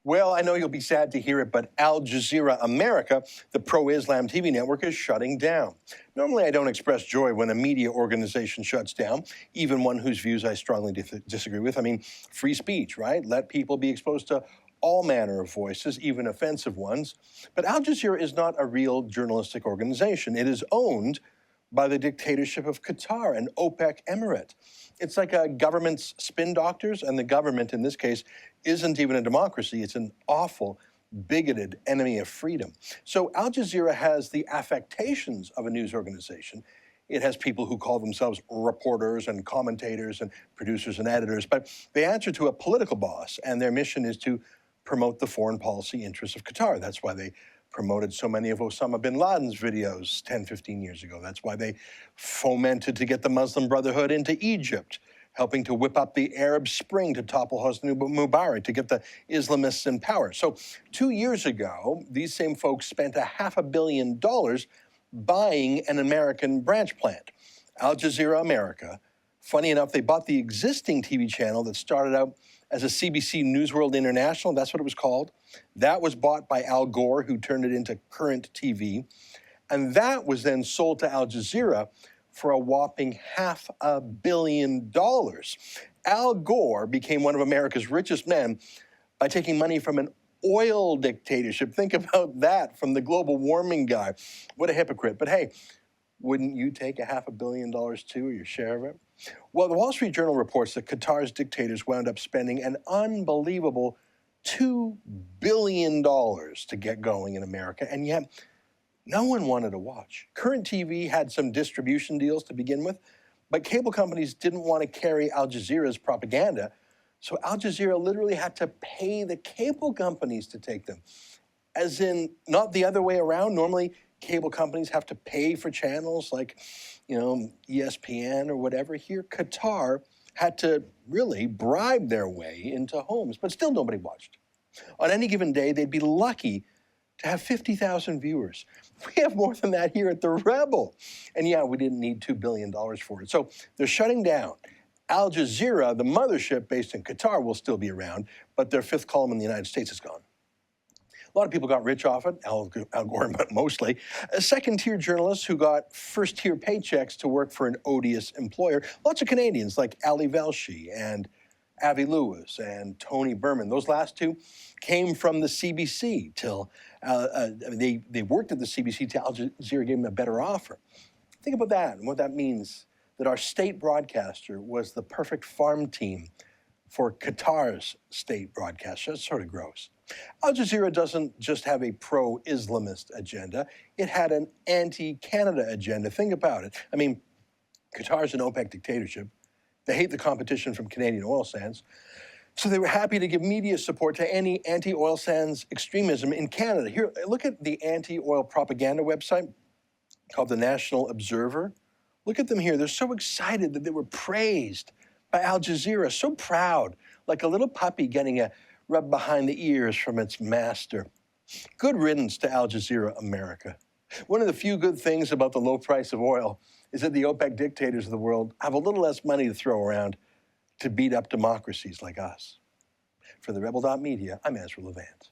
Well, I know you'll be sad to hear it, but Al Jazeera America, the pro-Islam TV network, is shutting down. Normally, I don't express joy when a media organization shuts down, even one whose views I strongly disagree with. I mean, free speech, right? Let people be exposed to all manner of voices, even offensive ones. But Al Jazeera is not a real journalistic organization. It is owned by the dictatorship of Qatar, an OPEC emirate. It's like a government's spin doctors, and the government, in this case, isn't even a democracy. It's an awful, bigoted enemy of freedom. So Al Jazeera has the affectations of a news organization. It has people who call themselves reporters and commentators and producers and editors, but they answer to a political boss, and their mission is to promote the foreign policy interests of Qatar. That's why they promoted so many of Osama bin Laden's videos 10, 15 years ago. That's why they fomented to get the Muslim Brotherhood into Egypt, helping to whip up the Arab Spring to topple Hosni Mubarak, to get the Islamists in power. So 2 years ago, these same folks spent $500 million buying an American branch plant, Al Jazeera America. Funny enough, they bought the existing TV channel that started out as a CBC News World International. That's what it was called. That was bought by Al Gore, who turned it into Current TV. And that was then sold to Al Jazeera for a whopping $500 million. Al Gore became one of America's richest men by taking money from an oil dictatorship. Think about that, from the global warming guy. What a hypocrite. But hey, wouldn't you take $500 million too, or your share of it? Well, the Wall Street Journal reports that Qatar's dictators wound up spending an unbelievable $2 billion to get going in America, and yet no one wanted to watch. Current TV had some distribution deals to begin with, but cable companies didn't want to carry Al Jazeera's propaganda, so Al Jazeera literally had to pay the cable companies to take them. As in, not the other way around. Normally, cable companies have to pay for channels like, ESPN or whatever. Here, Qatar had to really bribe their way into homes, but still nobody watched. On any given day, they'd be lucky to have 50,000 viewers. We have more than that here at The Rebel. And yeah, we didn't need $2 billion for it. So they're shutting down. Al Jazeera, the mothership based in Qatar, will still be around, but their fifth column in the United States is gone. A lot of people got rich off it, Al Gore mostly. Second-tier journalists who got first-tier paychecks to work for an odious employer. Lots of Canadians like Ali Velshi and Avi Lewis and Tony Berman. Those last two came from the CBC till they worked at the CBC till Al Jazeera gave them a better offer. Think about that and what that means, that our state broadcaster was the perfect farm team for Qatar's state broadcaster. That's sort of gross. Al Jazeera doesn't just have a pro-Islamist agenda. It had an anti-Canada agenda. Think about it. I mean, Qatar's an OPEC dictatorship. They hate the competition from Canadian oil sands. So they were happy to give media support to any anti-oil sands extremism in Canada. Here, look at the anti-oil propaganda website called the National Observer. Look at them here. They're so excited that they were praised by Al Jazeera, so proud, like a little puppy getting a rub behind the ears from its master. Good riddance to Al Jazeera America. One of the few good things about the low price of oil is that the OPEC dictators of the world have a little less money to throw around to beat up democracies like us. For the Rebel.media, I'm Ezra Levant.